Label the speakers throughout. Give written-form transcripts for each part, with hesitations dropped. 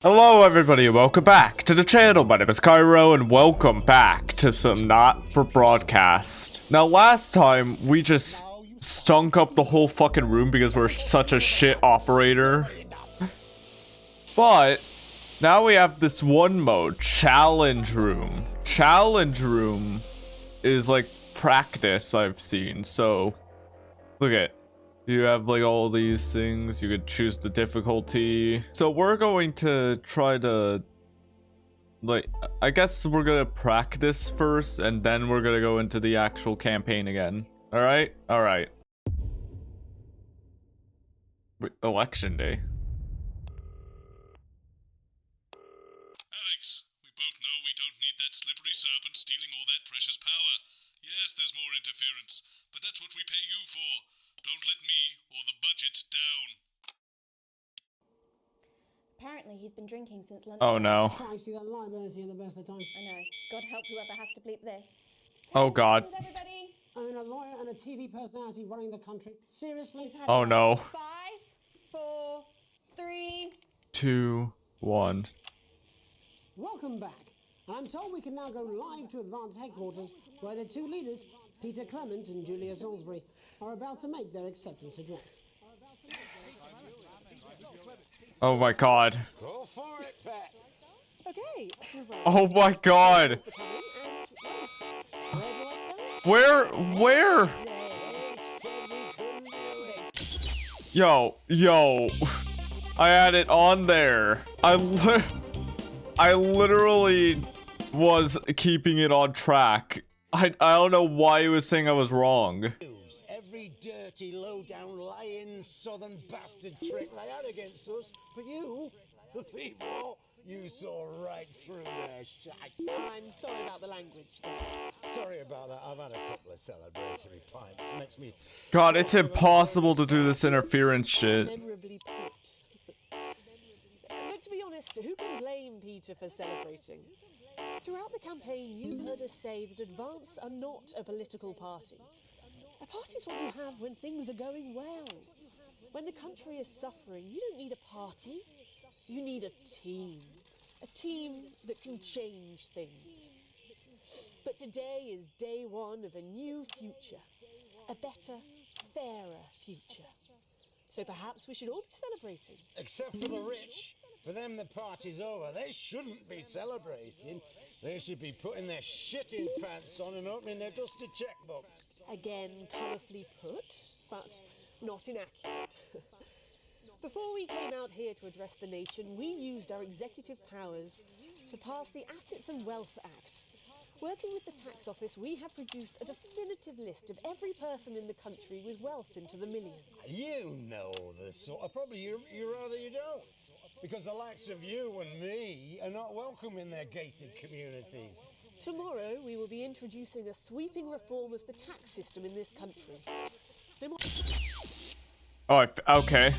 Speaker 1: Hello everybody and welcome back to the channel. My name is Cairo and welcome back to some Not For Broadcast. Now last time we just stunk up the whole fucking room because we're such a shit operator. But now we have this one mode, challenge room. Challenge room is like practice I've seen. So look at you have like all these things. You could choose the difficulty. So we're going to try to I guess we're gonna practice first and then we're gonna go into the actual campaign again. All right. Wait, election day.
Speaker 2: Alex, we both know we don't need that slippery serpent stealing all that precious power. Yes, there's more interference, but that's what we pay you for. Don't let me or the budget down.
Speaker 3: Apparently he's been drinking since lunch.
Speaker 1: Oh no.
Speaker 4: Christ, he's a liability at the best of times.
Speaker 3: I know. God help whoever has to bleep this.
Speaker 1: Oh god.
Speaker 3: Everybody.
Speaker 4: I mean, a lawyer and a TV personality running the country. Seriously?
Speaker 1: Oh no.
Speaker 3: 5, 4, 3,
Speaker 1: 2, 1.
Speaker 4: Welcome back. And I'm told we can now go live to Advanced Headquarters, where the two leaders, Peter Clement and Julia Salisbury, are about to make their acceptance address.
Speaker 1: Oh my god.
Speaker 4: Go for it, Pat.
Speaker 3: Okay.
Speaker 1: Oh my god. Where? Yo. I had it on there. I literally was keeping it on track. I don't know why he was saying I was wrong.
Speaker 5: Every dirty, low-down, lying, southern bastard trick they had against us. But you, the people, you saw right through their shite.
Speaker 6: I'm sorry about the language there.
Speaker 5: Sorry about that. I've had a couple of celebratory pints. It makes me...
Speaker 1: God, it's impossible to do this interference shit.
Speaker 6: Memorably put. But to be honest, who can blame Peter for celebrating? Throughout the campaign, you've heard us say that Advance are not a political party. A party's what you have when things are going well. When the country is suffering, you don't need a party. You need a team. A team that can change things. But today is day one of a new future. A better, fairer future. So perhaps we should all be celebrating.
Speaker 5: Except for the rich. For them, the party's over. They shouldn't be celebrating. They should be putting their shitting pants on and opening their dusty checkbooks.
Speaker 6: Again, colourfully put, but not inaccurate. Before we came out here to address the nation, we used our executive powers to pass the Assets and Wealth Act. Working with the tax office, we have produced a definitive list of every person in the country with wealth into the millions.
Speaker 5: You know the sort of... Probably you rather you don't. Because the likes of you and me are not welcome in their gated communities.
Speaker 6: Tomorrow, we will be introducing a sweeping reform of the tax system in this country.
Speaker 1: Oh, okay.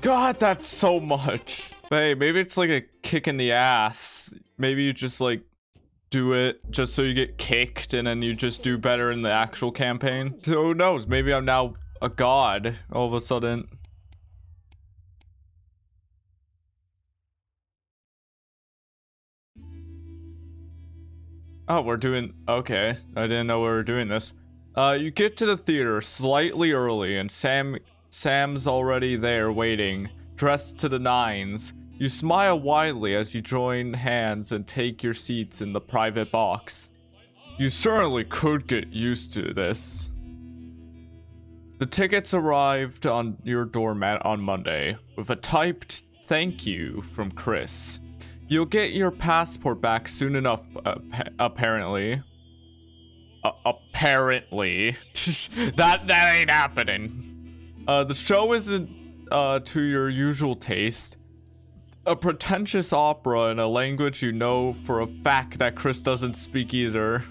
Speaker 1: God, that's so much. Hey, maybe it's like a kick in the ass. Maybe you just like do it just so you get kicked and then you just do better in the actual campaign. So who knows? Maybe I'm now a god all of a sudden. Oh, we're doing... Okay. I didn't know we were doing this. You get to the theater slightly early, and Sam's already there waiting, dressed to the nines. You smile widely as you join hands and take your seats in the private box. You certainly could get used to this. The tickets arrived on your doormat on Monday, with a typed thank you from Chris. You'll get your passport back soon enough, apparently. Apparently. that ain't happening. The show isn't to your usual taste. A pretentious opera in a language you know for a fact that Chris doesn't speak either.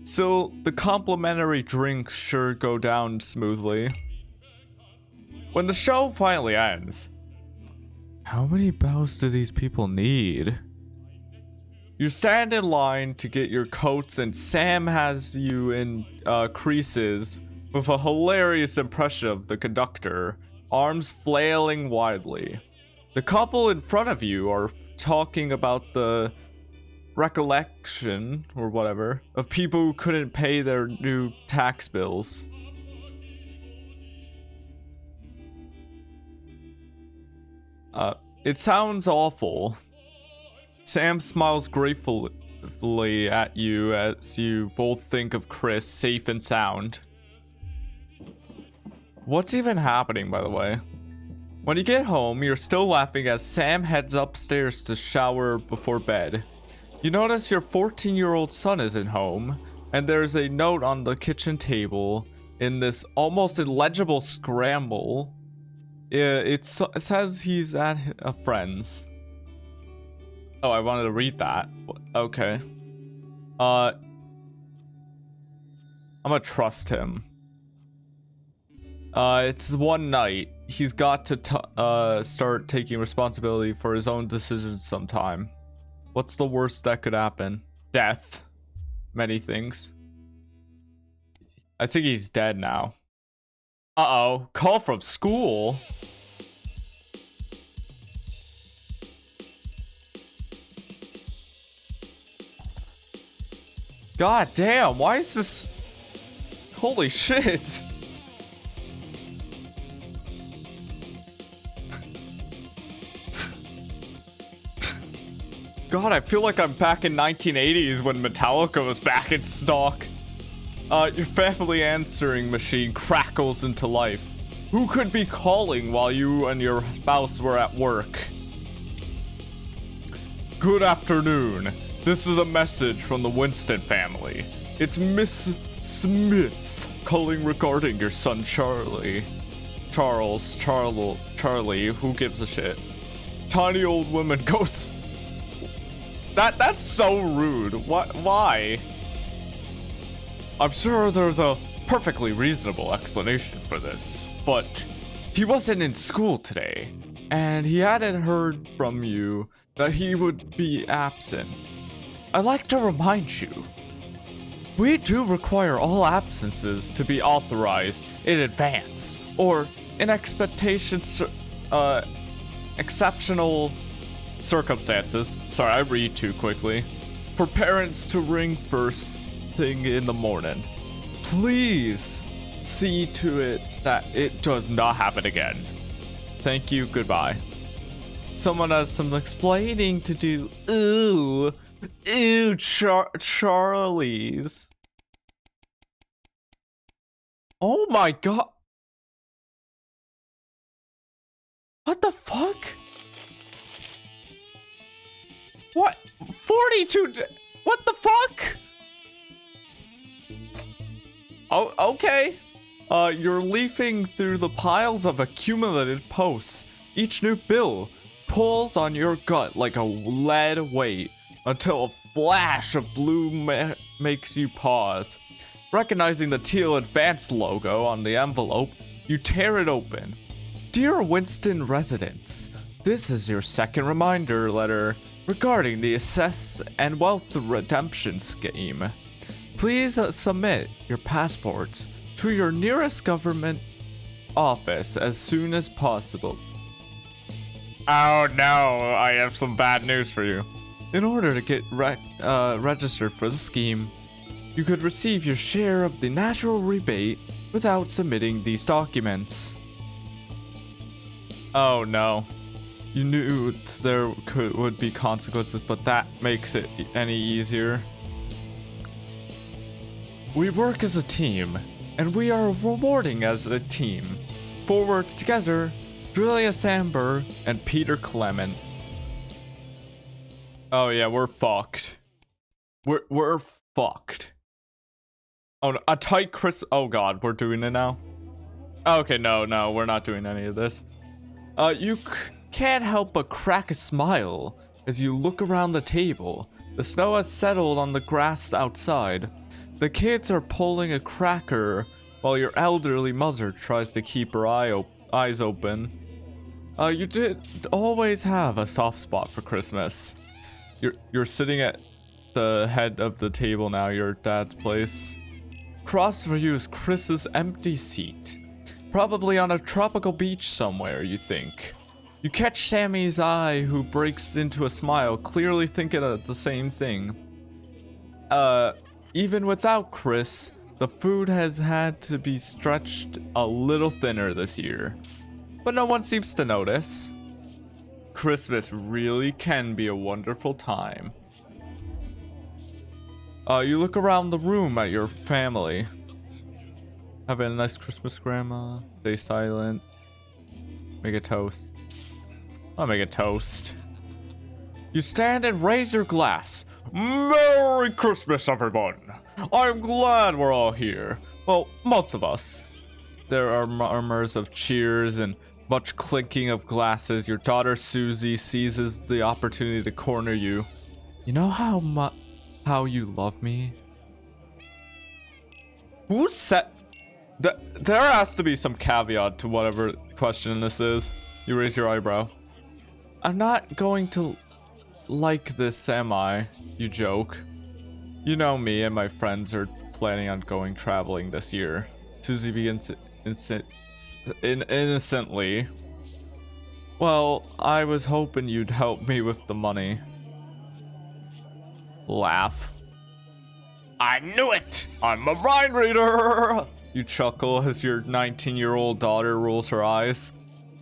Speaker 1: Still, the complimentary drinks sure go down smoothly. When the show finally ends, how many bows do these people need? You stand in line to get your coats and Sam has you in creases with a hilarious impression of the conductor, arms flailing widely. The couple in front of you are talking about the recollection, or whatever, of people who couldn't pay their new tax bills. It sounds awful. Sam smiles gratefully at you as you both think of Chris safe and sound. What's even happening, by the way? When you get home, you're still laughing as Sam heads upstairs to shower before bed. You notice your 14-year-old son isn't home, and there's a note on the kitchen table in this almost illegible scramble. It says he's at a friend's. Oh, I wanted to read that. Okay. I'm gonna trust him. It's one night. He's got to start taking responsibility for his own decisions sometime. What's the worst that could happen? Death. Many things. I think he's dead now. Uh-oh. Call from school? God damn, why is this... Holy shit. God, I feel like I'm back in 1980s when Metallica was back in stock. Your family answering machine crackles into life. Who could be calling while you and your spouse were at work? Good afternoon. This is a message from the Winston family. It's Miss Smith calling regarding your son Charlie. Charlie, who gives a shit? Tiny old woman goes... That's so rude. Why? I'm sure there's a perfectly reasonable explanation for this, but he wasn't in school today, and he hadn't heard from you that he would be absent. I'd like to remind you, we do require all absences to be authorized in advance, or in exceptional circumstances. Sorry, I read too quickly. For parents to ring first thing in the morning. Please see to it that it does not happen again. Thank you, goodbye. Someone has some explaining to do. Ooh, Charlie's. Oh my god. What the fuck? What? 42? What the fuck? Oh, okay. You're leafing through the piles of accumulated posts. Each new bill pulls on your gut like a lead weight until a flash of blue makes you pause. Recognizing the teal advanced logo on the envelope, you tear it open. Dear Winston residents, this is your second reminder letter regarding the Assess and Wealth Redemption Scheme. Please submit your passports to your nearest government office as soon as possible. Oh no, I have some bad news for you. In order to get registered for the scheme, you could receive your share of the natural rebate without submitting these documents. Oh no. You knew there would be consequences, but that makes it any easier. We work as a team, and we are rewarding as a team. Forward together, Julia Sandberg and Peter Clement. Oh yeah, we're fucked. We're fucked. Oh no, a tight crisp. Oh god, we're doing it now. Okay, no, we're not doing any of this. You can't help but crack a smile as you look around the table. The snow has settled on the grass outside. The kids are pulling a cracker while your elderly mother tries to keep her eyes open. You did always have a soft spot for Christmas. You're sitting at the head of the table now, your dad's place. Across for you is Chris's empty seat. Probably on a tropical beach somewhere, you think. You catch Sammy's eye, who breaks into a smile, clearly thinking of the same thing. Even without Chris, the food has had to be stretched a little thinner this year. But no one seems to notice. Christmas really can be a wonderful time. You look around the room at your family. Having a nice Christmas, Grandma. Stay silent. Make a toast. I'll make a toast. You stand and raise your glass. Merry Christmas, everyone! I'm glad we're all here. Well, most of us. There are murmurs of cheers and much clinking of glasses. Your daughter Susie seizes the opportunity to corner you. You know how you love me? Who said... There has to be some caveat to whatever question this is. You raise your eyebrow. I'm not going to like this, am I? You joke. You know me and my friends are planning on going traveling this year. Susie begins innocently. Well, I was hoping you'd help me with the money. Laugh. I knew it! I'm a mind reader! You chuckle as your 19-year-old daughter rolls her eyes.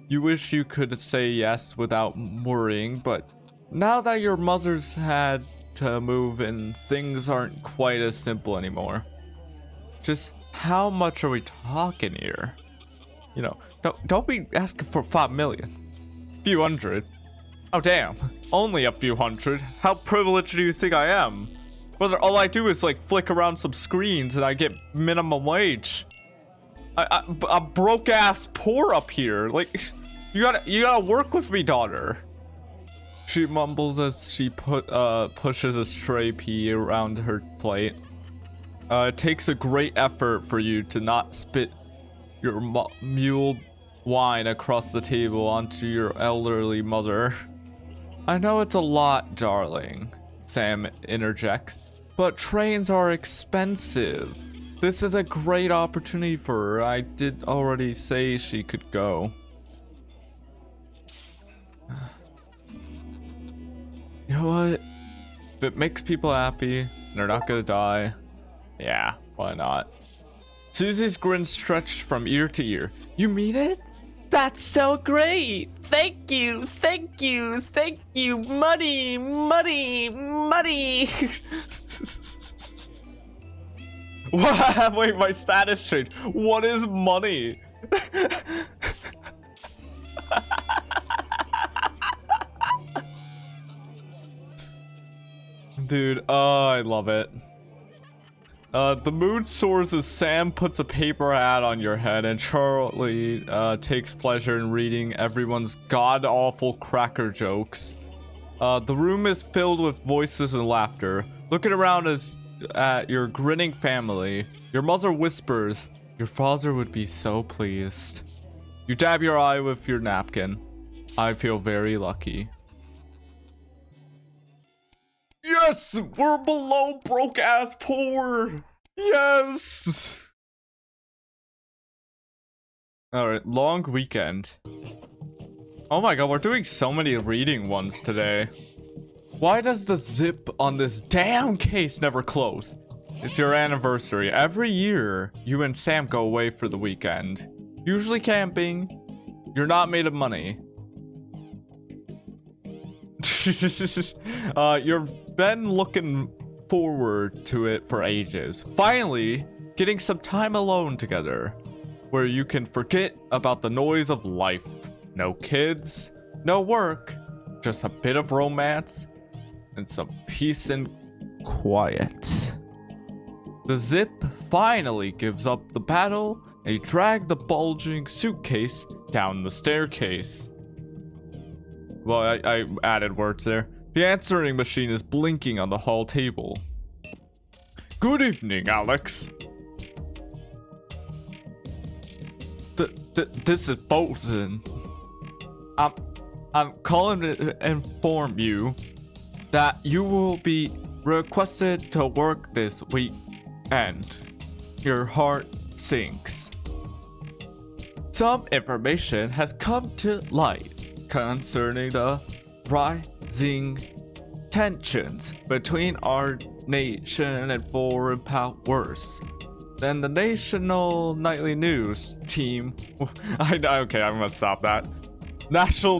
Speaker 1: You wish you could say yes without worrying, but now that your mother's had to move and things aren't quite as simple anymore. Just how much are we talking here? You know, don't be asking for 5 million. Few hundred. Oh damn, only a few hundred. How privileged do you think I am? Brother, all I do is like flick around some screens and I get minimum wage. I'm broke ass poor up here. Like, you gotta work with me, daughter. She mumbles as she pushes a stray pea around her plate. It takes a great effort for you to not spit your muled wine across the table onto your elderly mother. I know it's a lot, darling, Sam interjects, but trains are expensive. This is a great opportunity for her. I did already say she could go. You know what? If it makes people happy, they're not gonna die. Yeah, why not? Susie's grin stretched from ear to ear. You mean it? That's so great! Thank you, thank you, thank you! Money, money, money! What? Wait, my status changed. What is money? Dude, oh, I love it. The mood soars as Sam puts a paper hat on your head and Charlie takes pleasure in reading everyone's god-awful cracker jokes. The room is filled with voices and laughter. Looking around at your grinning family, your mother whispers, your father would be so pleased. You dab your eye with your napkin. I feel very lucky. Yes! We're below broke ass poor! Yes! Alright, long weekend. Oh my god, we're doing so many reading ones today. Why does the zip on this damn case never close? It's your anniversary. Every year, you and Sam go away for the weekend. Usually camping. You're not made of money. You've been looking forward to it for ages. Finally, getting some time alone together, where you can forget about the noise of life. No kids, no work, just a bit of romance, and some peace and quiet. The zip finally gives up the battle, and you drag the bulging suitcase down the staircase. Well, I added words there. The answering machine is blinking on the hall table. Good evening, Alex. This is Bolton. I'm calling to inform you that you will be requested to work this weekend. Your heart sinks. Some information has come to light concerning the rising tensions between our nation and foreign powers. Then the National Nightly News team. Okay, I'm gonna stop that. National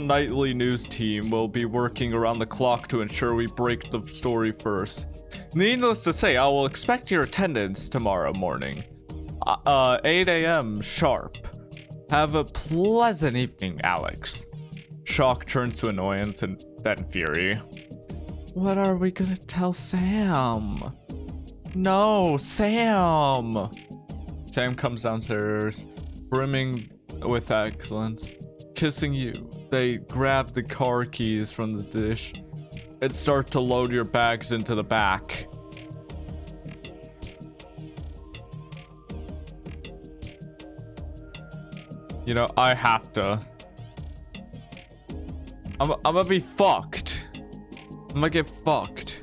Speaker 1: Nightly News team will be working around the clock to ensure we break the story first. Needless to say, I will expect your attendance tomorrow morning. 8 a.m. sharp. Have a pleasant evening, Alex. Shock turns to annoyance and then fury. What are we gonna tell Sam? No, Sam! Sam comes downstairs, brimming with excellence, kissing you. They grab the car keys from the dish and start to load your bags into the back. You know, I have to. I'm gonna be fucked. I'm gonna get fucked.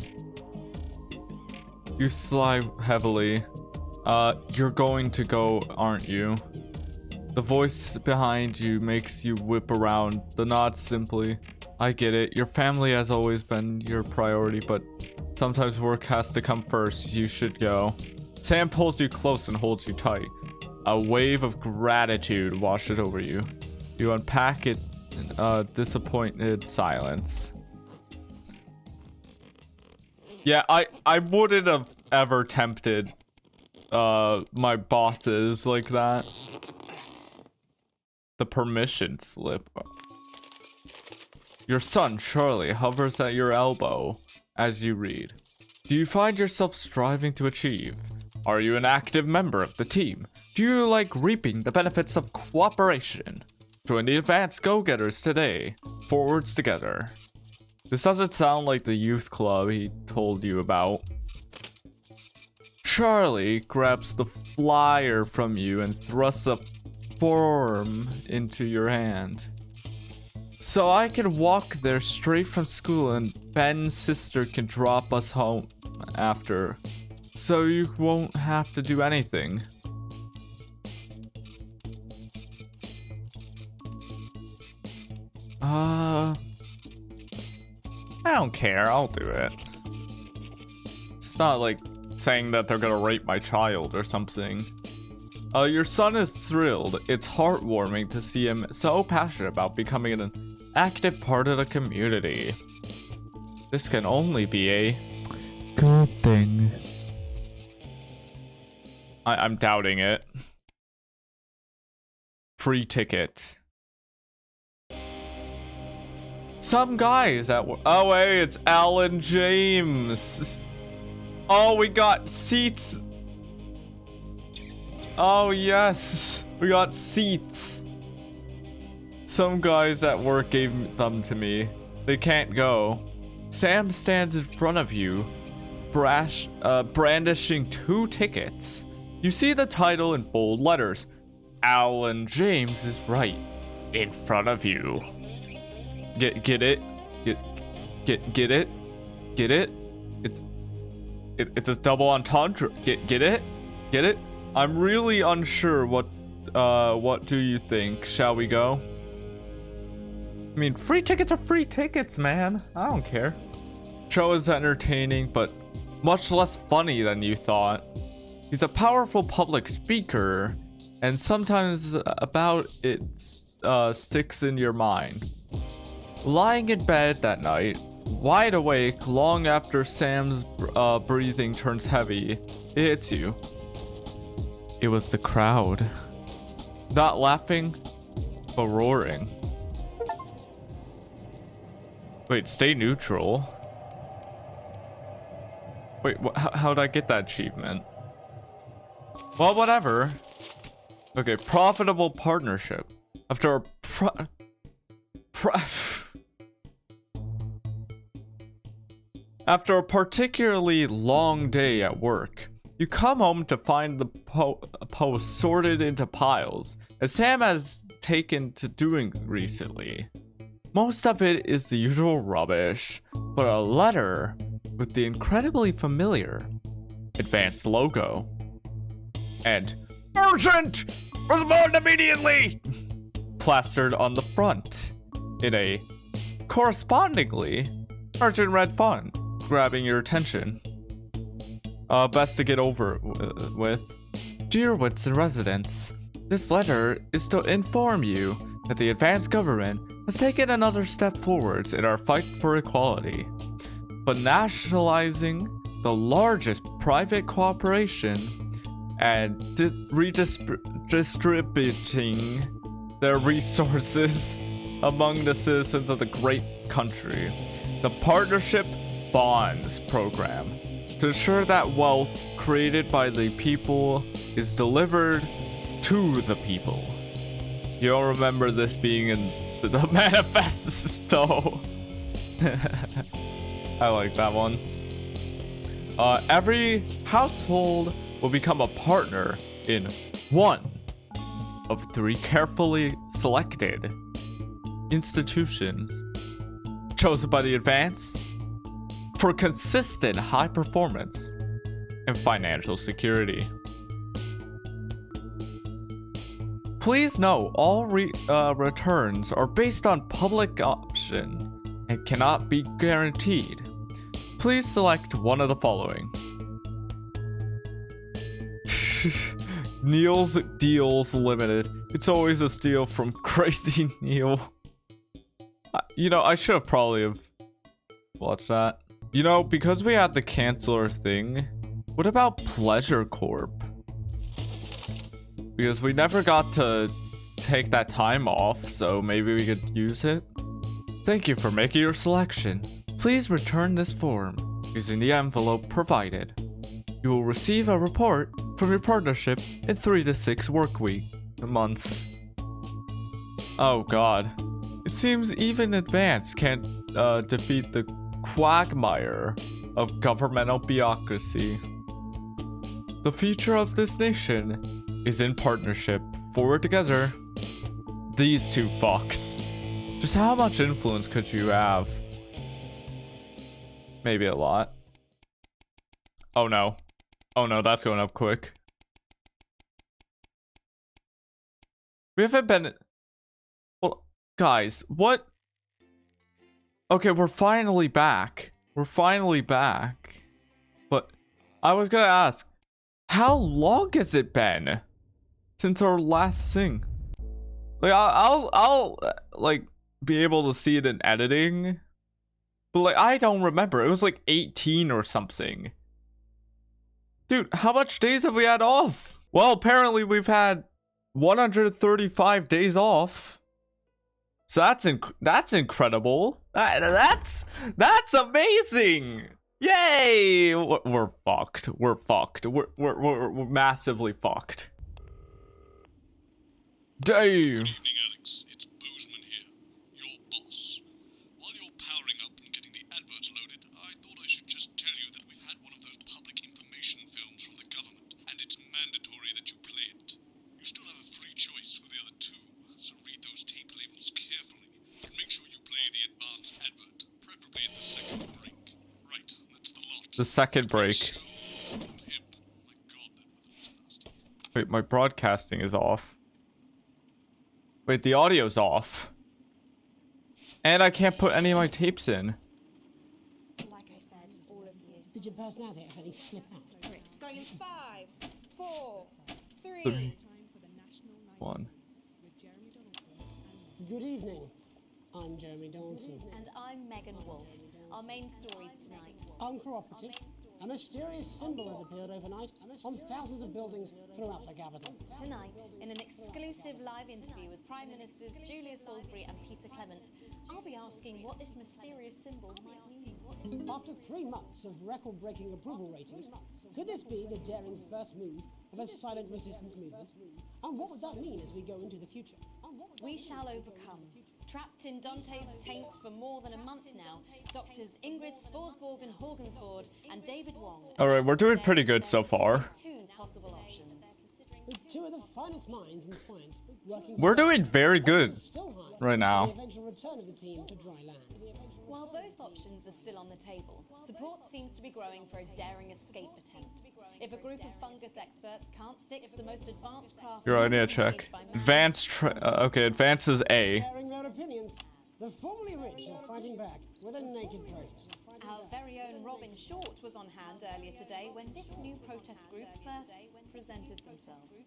Speaker 1: You sigh heavily. You're going to go, aren't you? The voice behind you makes you whip around. The nod simply. I get it. Your family has always been your priority, but sometimes work has to come first. You should go. Sam pulls you close and holds you tight. A wave of gratitude washes over you. You unpack it in disappointed silence. Yeah, I wouldn't have ever tempted my bosses like that. The permission slip. Your son, Charlie, hovers at your elbow as you read. Do you find yourself striving to achieve? Are you an active member of the team? Do you like reaping the benefits of cooperation? Join the advanced go-getters today. Forwards together. This doesn't sound like the youth club he told you about. Charlie grabs the flyer from you and thrusts a form into your hand. So I can walk there straight from school and Ben's sister can drop us home after. So you won't have to do anything. I don't care, I'll do it. It's not like saying that they're gonna rape my child or something. Your son is thrilled. It's heartwarming to see him so passionate about becoming an active part of the community. This can only be a good thing. I'm doubting it. Free ticket. Some guys at work. Oh, hey, it's Alan James. Oh, we got seats. Oh, yes. We got seats. Some guys at work gave them to me. They can't go. Sam stands in front of you, brandishing 2 tickets. You see the title in bold letters. Alan James is right in front of you. Get it? Get it? Get it? It's a double entendre. Get it? Get it? I'm really unsure what do you think? Shall we go? I mean, free tickets are free tickets, man. I don't care. Show is entertaining, but much less funny than you thought. He's a powerful public speaker, and sometimes about it sticks in your mind. Lying in bed that night, wide awake long after Sam's breathing turns heavy, it hits you. It was the crowd. Not laughing, but roaring. Wait, stay neutral? Wait, how'd I get that achievement? Well, whatever. Okay, profitable partnership. After a After a particularly long day at work, you come home to find the post sorted into piles, as Sam has taken to doing recently. Most of it is the usual rubbish, but a letter with the incredibly familiar advanced logo. And urgent! Respond immediately! plastered on the front in a correspondingly large and red font, grabbing your attention. Best to get over with. Dear Whitson residents, this letter is to inform you that the advanced government has taken another step forwards in our fight for equality. But nationalizing the largest private corporation and redistributing their resources among the citizens of the great country. The Partnership Bonds Program, to ensure that wealth created by the people is delivered to the people. You'll remember this being in the manifesto. I like that one. Every household will become a partner in one of 3 carefully selected institutions chosen by the advance for consistent high performance and financial security. Please note, all returns are based on public option and cannot be guaranteed. Please select one of the following. Neil's Deals Limited. It's always a steal from Crazy Neil. You know, I should have probably have watched that. You know, because we had the canceler thing, what about Pleasure Corp? Because we never got to take that time off, so maybe we could use it. Thank you for making your selection. Please return this form using the envelope provided. You will receive a report from your partnership in 3 to 6 months. Oh god. It seems even advance can't defeat the quagmire of governmental bureaucracy. The future of this nation is in partnership. Forward together. These 2 fucks. Just how much influence could you have? Maybe a lot. Oh no. Oh no, that's going up quick. We haven't been... Well, guys, what? Okay, we're finally back. We're finally back. But I was gonna ask, how long has it been since our last thing? Like, I'll like be able to see it in editing, but like I don't remember. It was like 18 or something. Dude, how much days have we had off? Well, apparently we've had 135 days off. So that's incredible. That's amazing. Yay! We're fucked. We're fucked. We're massively fucked. Damn.
Speaker 2: Good evening, Alex. It's Bozeman here, your boss. While you're powering up and getting the adverts loaded, I thought I should just tell you that we've had one of those public information films from the government, and it's mandatory that you play it. You still have a free choice for the other 2, so read those tape labels carefully, but make sure you play the advanced advert, preferably at the second break. Right, that's the lot.
Speaker 1: The second break. Wait, my broadcasting is off. Wait, the audio's off. And I can't put any of my tapes in.
Speaker 3: Like I said, all of you.
Speaker 4: Did your personality have any slip out?
Speaker 3: Bricks going in 5, 4, 3.
Speaker 1: 3, 1.
Speaker 4: Good evening. I'm Jeremy Donaldson.
Speaker 3: And I'm Megan Wolf. Our main stories tonight.
Speaker 4: Uncooperative. A mysterious symbol has appeared overnight on thousands of buildings throughout the capital.
Speaker 3: Tonight, in an exclusive live interview with Prime Ministers Julia Salisbury and Peter Clement, I'll be asking what this mysterious symbol might mean.
Speaker 4: After 3 months of record-breaking approval ratings, could this be the daring first move of a silent resistance movement? And what would that mean as we go into the future?
Speaker 3: We shall overcome. Trapped in Dante's taint for more than a month now, doctors Ingrid Sporsborg and Horgensford and David Wong.
Speaker 1: All right, we're doing pretty good so far.
Speaker 3: 2 possible options.
Speaker 4: with two of the finest minds in science working
Speaker 1: We're
Speaker 4: together.
Speaker 1: doing very
Speaker 4: Hopes
Speaker 1: good
Speaker 4: are still high
Speaker 1: right
Speaker 4: for
Speaker 1: now.
Speaker 4: the eventual return of the team to dry land.
Speaker 3: While both options are still on the table, support seems to be growing for a daring escape attempt. If a group of fungus experts can't fix the most advanced craft...
Speaker 1: Here, I need to check. Okay, advanced is A.
Speaker 4: Sharing their opinions, the formerly rich are fighting back with a naked protest.
Speaker 3: Our very own Robin Short was on hand earlier today when this new protest group first presented themselves.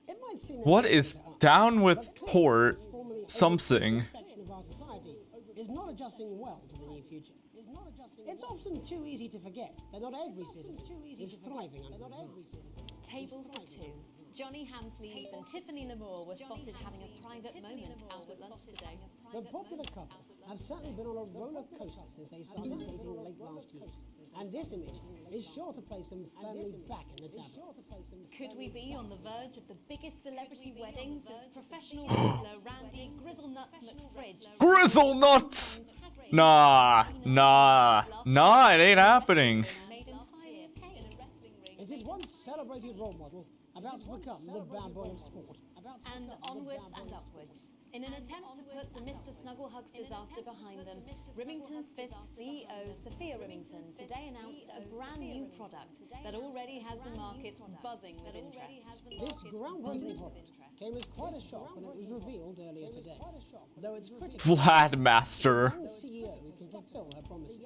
Speaker 4: It might seem
Speaker 1: What is down with
Speaker 4: but clearly
Speaker 1: port
Speaker 4: this formerly
Speaker 1: something?
Speaker 4: section of our society is not adjusting well to the new future. It's often too easy to forget that not every citizen is thriving under advance.
Speaker 3: Table for two. Johnny Hamsleeves and Tiffany Lamour were spotted having a private moment out at lunch today.
Speaker 4: The popular couple have certainly been on a roller coaster since they started dating late last year. And this image is sure to place them firmly back in the tabloids.
Speaker 3: Could we be on the verge of the biggest celebrity wedding since professional wrestler Randy Grizzlenuts McFridge?
Speaker 1: Grizzle nuts! Nah, it ain't happening.
Speaker 3: Made entirely of pain in a wrestling ring.
Speaker 4: Is this once celebrated role model about to become the bad boy of sport?
Speaker 3: And onwards and upwards. In an attempt to put the Mr. Snugglehugs disaster behind them, Rimington's Fist CEO Sophia Rimington today announced a brand new product that already has the markets buzzing with interest.
Speaker 4: This groundbreaking product came as quite a shock when it was revealed earlier today. Though its critics
Speaker 1: Vladmaster.
Speaker 4: the CEO can fulfill her promises.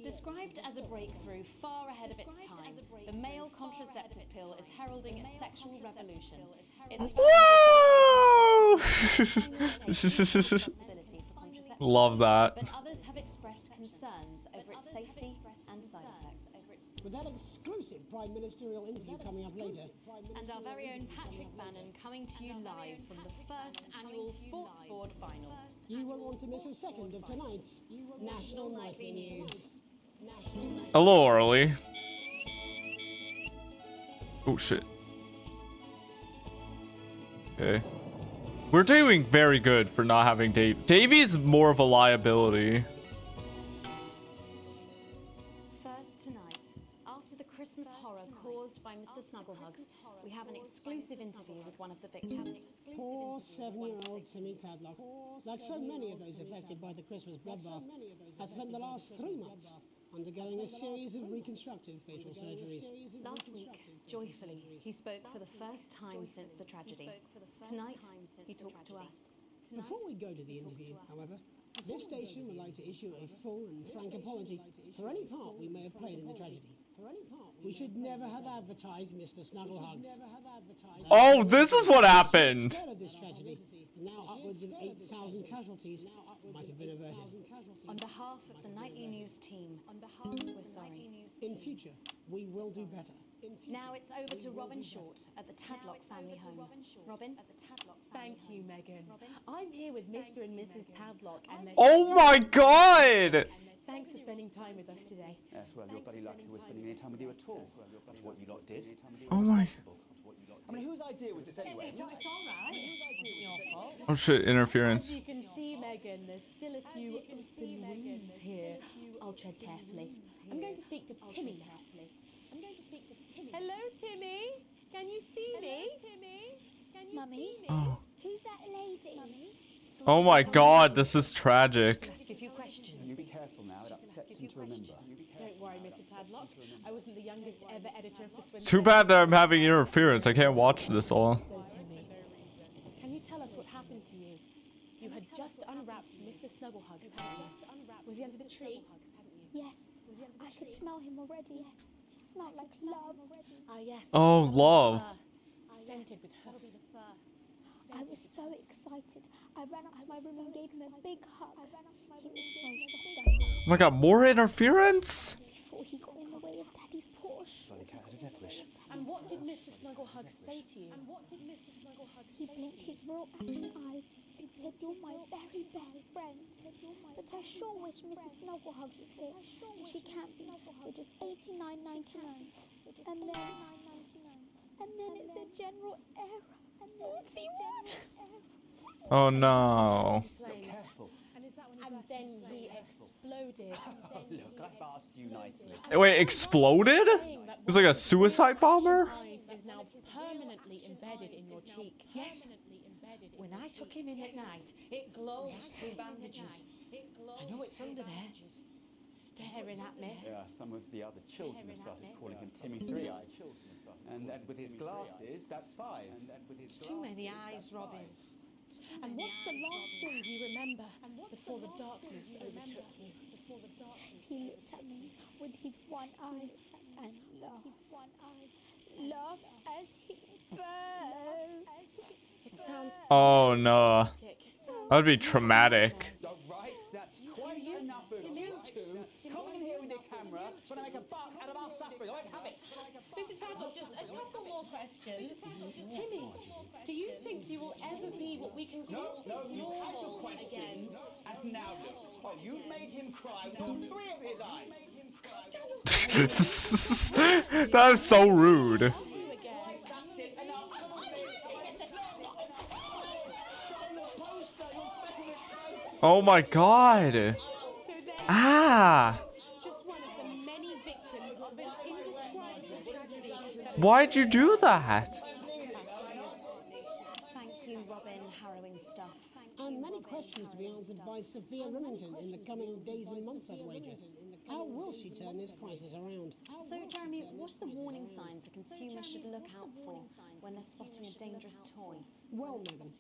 Speaker 3: Described as a breakthrough far ahead of its time, the male contraceptive pill is heralding a sexual revolution. It's
Speaker 1: Love that.
Speaker 3: but others have expressed concerns over its safety and side effects.
Speaker 4: With that exclusive Prime Ministerial interview coming up later,
Speaker 3: And our very own Patrick Bannon coming to you live from the first annual Sports Board final.
Speaker 4: you won't want to miss a second of tonight's National Nightly News.
Speaker 1: Hello, Orly. Oh shit. Okay. We're doing very good for not having Dave. Davey's more of a liability.
Speaker 3: First tonight, after the Christmas horror caused by Mr. Snugglehugs, we have an exclusive interview with one of the victims.
Speaker 4: Poor 7-year-old Timmy Tadlock, like so many of those affected by the Christmas bloodbath, has spent the last 3 months undergoing a series of reconstructive facial surgeries.
Speaker 3: Last week, joyfully, he spoke for the first time since the tragedy. Tonight, he talks to us.
Speaker 4: Before we go to the interview, however, this station would like to issue a full and frank apology for any part we may have played in the tragedy. We should never have advertised Mr. Snugglehugs.
Speaker 1: Oh, this is what happened.
Speaker 4: Instead of this tragedy, now upwards of 8,000 casualties might have been averted.
Speaker 3: On behalf of the Nightly News team, we're sorry.
Speaker 4: In future, we will do better.
Speaker 3: Now it's over to Robin Short at the Tadlock family home. Robin?
Speaker 6: Thank you, Megan. I'm here with Mr. and Mrs. Tadlock and their
Speaker 1: Oh my god!
Speaker 6: Thanks for spending time with us today.
Speaker 7: Yes, well, you're bloody lucky we're spending any time with you at all. After what you lot did.
Speaker 1: Oh my.
Speaker 7: I mean, whose idea was this anyway?
Speaker 6: It's all right. Your fault.
Speaker 1: Oh shit,
Speaker 6: As
Speaker 1: interference.
Speaker 6: you can see, Megan, there's still a few open wounds here. I'll tread carefully. I'm going to speak to Timmy now. Hello, Timmy. Can you see me?
Speaker 8: Mummy,
Speaker 1: Oh.
Speaker 8: who's that lady?
Speaker 1: Oh my god, this is tragic.
Speaker 3: Ask a few questions.
Speaker 7: You be careful now, it upsets him to remember.
Speaker 6: Don't worry, Mr. Tadlock. I wasn't the youngest ever editor of the Swim.
Speaker 1: It's too bad that I'm having interference. I can't watch this all.
Speaker 6: So, Timmy, can you tell us what happened to you? You had just unwrapped Mr. Snugglehugs, hadn't you? Was he under the tree?
Speaker 8: Yes, I could smell him already. Yes, he smelled like love.
Speaker 6: Ah, yes.
Speaker 1: Oh, love.
Speaker 6: Scented with her.
Speaker 8: I was so excited. I ran up to my room and gave him a big hug. He was so soft and warm
Speaker 1: Oh my god, more interference?
Speaker 8: before he got in the way of Daddy's Porsche.
Speaker 7: Bloody cat had a death wish.
Speaker 6: And what did Mr. Snugglehugs say to you?
Speaker 8: He blinked his real action eyes and said, "You're my very best friend." But I sure wish Mrs. Snugglehugs was here. And she can't be for just $89.99. And then it said general error. 41.
Speaker 1: Oh no.
Speaker 6: Flames.
Speaker 7: Careful.
Speaker 6: And then he exploded.
Speaker 7: Look, I've asked you nicely.
Speaker 1: Wait, exploded? It was like a suicide bomber?
Speaker 6: Eyes
Speaker 9: is now permanently embedded in your cheek.
Speaker 10: Yes. When I took him in at night, it glows through bandages. I know it's under there, staring at me.
Speaker 7: Yeah, some of the other children have started calling him Timmy Three-Eyes. And with his glasses, that's 5.
Speaker 10: It's too many eyes, Robin.
Speaker 9: And what's the last thing you remember before the darkness overtook you?
Speaker 8: He looked at me with his one eye and laughed as he burned.
Speaker 9: It sounds
Speaker 1: Oh no.
Speaker 9: pathetic.
Speaker 1: That'd be traumatic.
Speaker 7: All right, that's quite enough of you two coming in here with your camera, trying to make a buck out of our suffering. I won't have it.
Speaker 9: Mr. Tadlock, just a couple more questions. Timmy, do you think you will ever be what we can call
Speaker 7: No, you've had your
Speaker 9: normal
Speaker 7: questions,
Speaker 9: again?
Speaker 7: and now look. Oh, you've made him cry with all 3 of his eyes.
Speaker 1: That is so rude.
Speaker 9: You again.
Speaker 7: That's it, enough.
Speaker 1: Oh my god.
Speaker 9: So there,
Speaker 1: Ah.
Speaker 9: just one of the many victims of an indescribable tragedy that
Speaker 1: Why'd you do that?
Speaker 3: Thank you, Robin. Harrowing stuff.
Speaker 4: And many questions to be answered by Sophia Remington in the coming days and months, I'd wager. How will she turn this crisis around?
Speaker 3: So, Jeremy, what are the warning signs a consumer should look out for when they're spotting a dangerous toy?
Speaker 4: Well, Megan,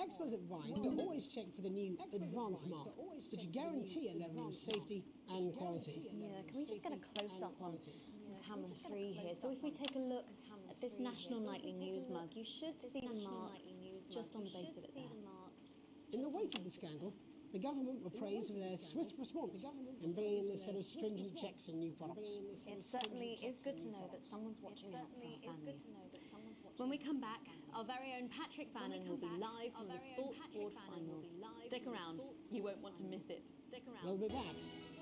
Speaker 4: experts advise to always check for the new advanced mark, which guarantee a level of safety and quality.
Speaker 3: Yeah, can we just get a close-up on camera 3 here? So if we take a look at this National Nightly News mug, you should see a mark just on the base of it there.
Speaker 4: In the wake of the scandal, the government were praised for their swift response in bringing in this set of stringent checks and new products.
Speaker 3: It certainly is good to know that someone's watching out for our families. When we come back, our very own Patrick Bannon will be live from the Sports Board Finals. Stick around, you won't want to miss it. Stick around.
Speaker 4: We'll be back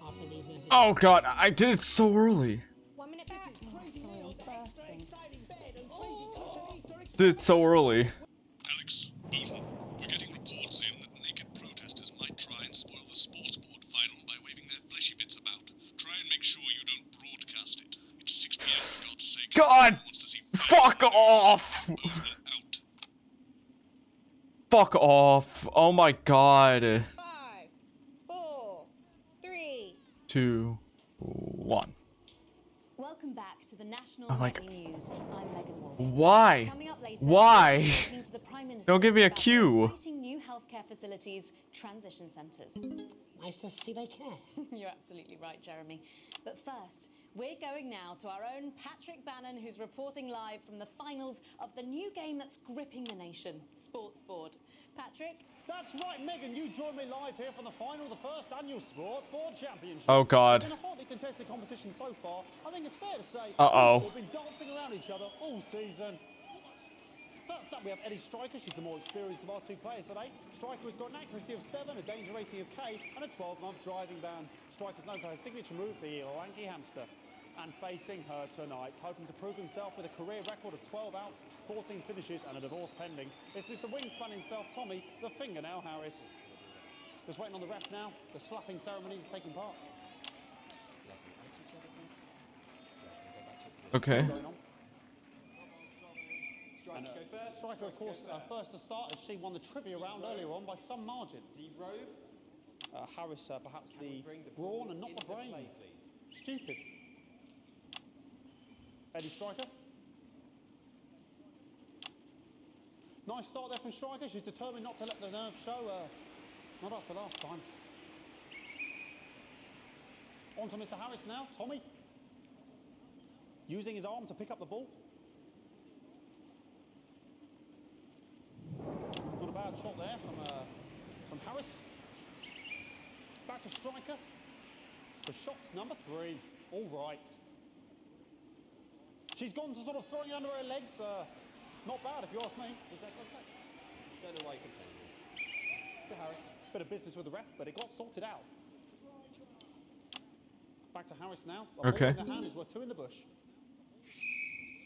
Speaker 4: after these messages.
Speaker 1: Oh god, I did it so early.
Speaker 9: 1 minute back.
Speaker 3: Oh, sorry, I'm bursting.
Speaker 1: Did it so early.
Speaker 2: Alex, Bozeman, we're getting reports in that naked protesters might try and spoil the sports board final by waving their fleshy bits about. Try and make sure you don't broadcast it. It's 6 p.m. for God's sake.
Speaker 1: God,
Speaker 2: Everyone wants to see
Speaker 1: fuck off.
Speaker 2: Bozeman out.
Speaker 1: Fuck off. Oh my god.
Speaker 10: 5, 4, 3.
Speaker 1: 2, 1.
Speaker 3: Welcome back to the National
Speaker 1: Oh my
Speaker 3: Nightly News. I'm Megan Wolf.
Speaker 1: Why?
Speaker 3: Coming up later,
Speaker 1: Why?
Speaker 3: we're speaking to the Prime Minister
Speaker 1: Don't give me a
Speaker 3: about the
Speaker 1: cue.
Speaker 3: exciting new healthcare facilities, transition centres.
Speaker 4: Nice to see they care.
Speaker 3: You're absolutely right, Jeremy. But first, we're going now to our own Patrick Bannon, who's reporting live from the finals of the new game that's gripping the nation, Sports Board. Patrick?
Speaker 11: That's right, Megan. You join me live here for the final of the first annual Sports Board Championship.
Speaker 1: Oh god.
Speaker 11: It's been a hotly contested competition so far. I think it's fair to say
Speaker 1: Uh-oh.
Speaker 11: we've been dancing around each other all season. First up, we have Eddie Striker. She's the more experienced of our 2 players today. Striker has got an accuracy of 7, a danger rating of K, and a 12-month driving ban. Striker's known for her signature move, the lanky hamster. And facing her tonight, hoping to prove himself with a career record of 12 outs, 14 finishes, and a divorce pending, it's Mr. Wingspan himself, Tommy, the Fingernail Harris. Just waiting on the ref now. The slapping ceremony is taking part.
Speaker 1: Okay.
Speaker 11: Going on. And, Striker, of course, first to start, as she won the trivia round earlier on by some margin. Harris, perhaps the brawn and not the brains. Stupid. Eddie Striker. Nice start there from Striker. She's determined not to let the nerves show. Not after last time. On to Mr. Harris now. Tommy. Using his arm to pick up the ball. Not a bad shot there from Harris. Back to Striker. For shots number 3. All right. She's gone to sort of throwing under her legs. Not bad, if you ask me. Was that contact? Don't know why you complained. To Harris. Bit of business with the ref, but it got sorted out. Back to Harris now.
Speaker 1: Okay.
Speaker 11: A ball in the hand is worth 2 in the bush.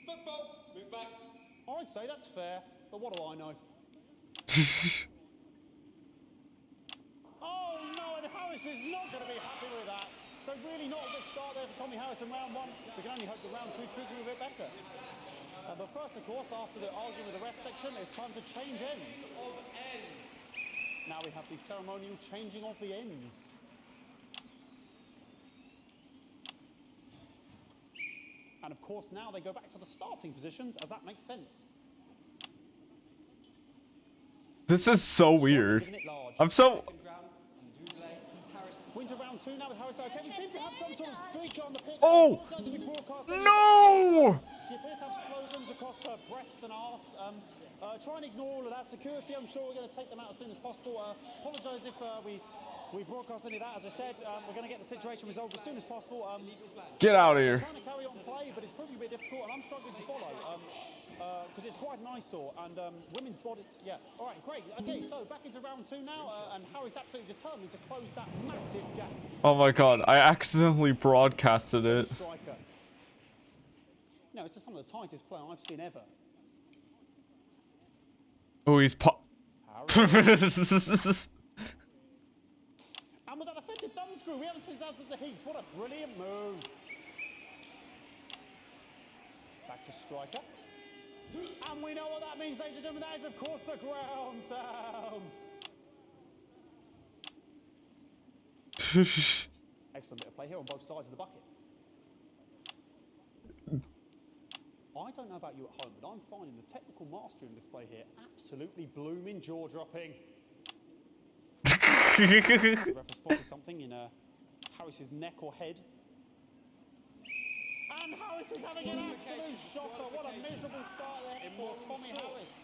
Speaker 11: Football. Move back. I'd say that's fair, but what do I know? Oh no, and Harris is not going to be happy with that. So really not a good start there for Tommy Harris in round 1. We can only hope that round 2 treats him a bit better. But first, of course, after the argument with the ref section, it's time to change ends. Now we have the ceremonial changing of the ends. And of course, now they go back to the starting positions, as that makes sense.
Speaker 1: This is so weird. I'm so...
Speaker 11: Winter round 2 now with Harris. Okay, we seem to have some sort of streak on the pitch.
Speaker 1: Oh! No!
Speaker 11: She appears to have slogans across her breasts and arse. Try and ignore all of that. Security, I'm sure we're going to take them out as soon as possible. Apologise if we broadcast any of that. As I said, we're going to get the situation resolved as soon as possible.
Speaker 1: Get out of here.
Speaker 11: Trying to carry on play, but it's proving a bit difficult, and I'm struggling to follow. Because it's quite an eyesore, and women's body, yeah. All right, great. Okay, so back into round 2 now, and Harry's absolutely determined to close that massive gap.
Speaker 1: Oh my god, I accidentally broadcasted it.
Speaker 11: Striker. No, it's just some of the tightest play I've seen ever.
Speaker 1: Oh, he's pop.
Speaker 11: And was that the fitted thumb screw? We haven't seen that since the heats. What a brilliant move. Back to striker. And we know what that means, ladies and gentlemen. That is, of course, the ground sound. Excellent bit of play here on both sides of the bucket. I don't know about you at home, but I'm finding the technical mastering display here absolutely blooming jaw-dropping. The ref has spotted something in Harris's neck or head. And Harris is having an absolute shocker. What a miserable start there for Tommy Harris.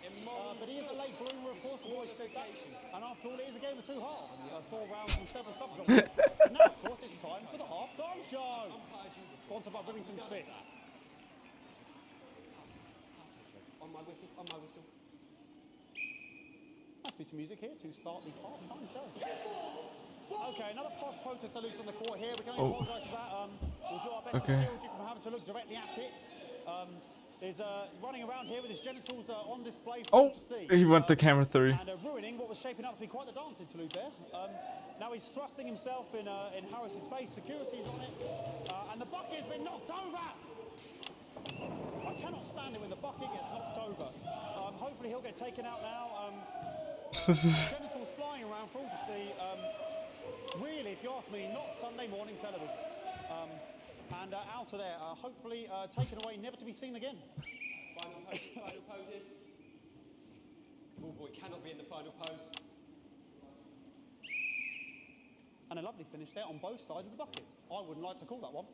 Speaker 11: But he is a late bloomer, of course, the boys said that. And after all, it is a game of 2 halves. 4 rounds and 7 subs. Now, of course, it's time for the half-time show. Sponsored by Remington Smith.
Speaker 12: On my whistle, on my whistle.
Speaker 11: Nice piece of music here to start the half-time show. Okay, another posh protester loose on the court here. We can only apologise for that. We'll do our best to shield you from having to look directly at it. Is running around here with his genitals on display for all to see.
Speaker 1: He went to camera 3.
Speaker 11: And ruining what was shaping up to be quite the dance interlude there. Now he's thrusting himself in Harris's face. Security's on it. And the bucket has been knocked over. I cannot stand it when the bucket gets knocked over. Hopefully he'll get taken out now. Genitals flying around for all to see. Really, if you ask me, not Sunday morning television. And out of there, hopefully taken away, never to be seen again.
Speaker 12: Final poses. Oh boy, cannot be in the final pose.
Speaker 11: And a lovely finish there on both sides of the bucket. I wouldn't like to call that one.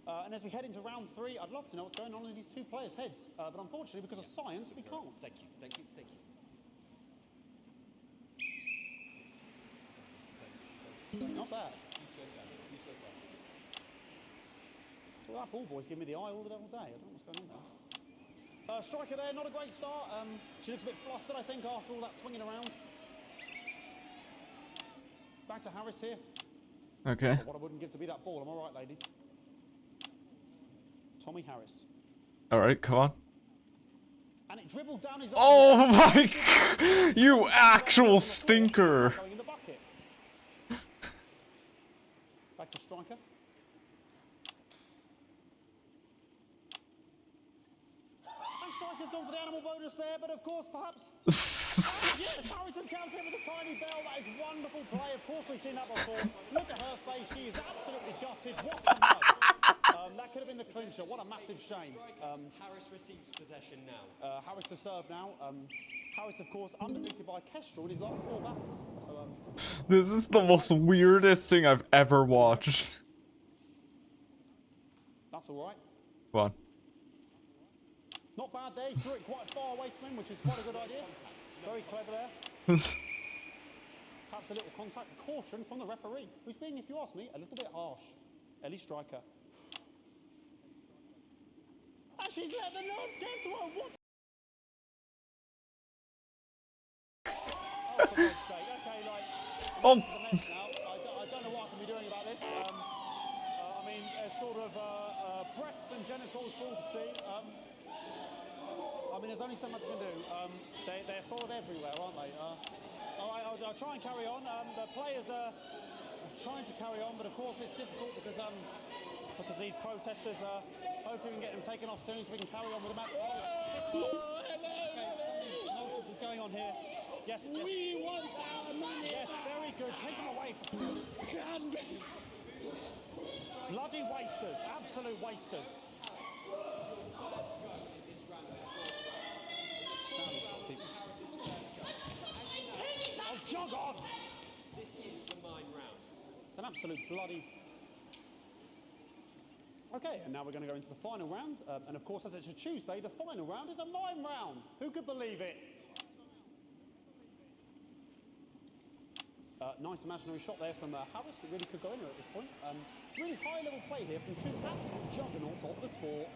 Speaker 11: And as we head into round 3, I'd love to know what's going on in these 2 players' heads. But unfortunately, because of science, we can't.
Speaker 12: Thank you, thank you, thank you.
Speaker 11: Not bad. So that ball boy's giving me the eye all day. I don't know what's going on there. Striker there, not a great start. She looks a bit flustered, I think, after all that swinging around. Back to Harris here.
Speaker 1: Okay.
Speaker 11: What I wouldn't give to be that ball. Am I right, ladies? Tommy Harris.
Speaker 1: Alright, come on.
Speaker 11: And it dribbled down his
Speaker 1: Oh my god! You actual stinker!
Speaker 11: Going in the bucket. Back to striker. And striker's gone for the animal bonus there, but of course, perhaps. Yes, Harris has counted with a tiny bell. That is wonderful play. Of course, we've seen that before. Look at her face. She is absolutely gutted. What a night. That could have been the clincher. What a massive shame.
Speaker 12: Harris receives possession now.
Speaker 11: Harris to serve now. Harris, of course, undefeated by Kestrel in his last 4 battles. So,
Speaker 1: this is the most weirdest thing I've ever watched.
Speaker 11: That's all right.
Speaker 1: Come on.
Speaker 11: Not bad there. He threw it quite far away from him, which is quite a good idea. Very clever there. Perhaps a little contact. Caution from the referee, who's being, if you ask me, a little bit harsh. Ellie Striker. And she's let the nerves get to her. What? Oh, for God's sake. Okay, like,
Speaker 1: Oh.
Speaker 11: this is a mess now. I don't know what I can be doing about this. I mean, sort of breasts and genitals for all to see. I mean, there's only so much we can do. They're sort of everywhere, aren't they? All right, I'll try and carry on. The players are trying to carry on, but of course it's difficult because because these protesters are hoping we can get them taken off soon so we can carry on with the match. Nonsense is going on here. Yes, yes.
Speaker 7: We want our money.
Speaker 11: Yes, very good. Take them away. Bloody wasters. Absolute wasters. Oh, jog on!
Speaker 12: This is the mine round.
Speaker 11: It's an absolute bloody... Okay, and now we're going to go into the final round. And of course, as it's a Tuesday, the final round is a mime round. Who could believe it? Nice imaginary shot there from Harris. It really could go anywhere at this point. Really high-level play here from two absolute juggernauts of the sport.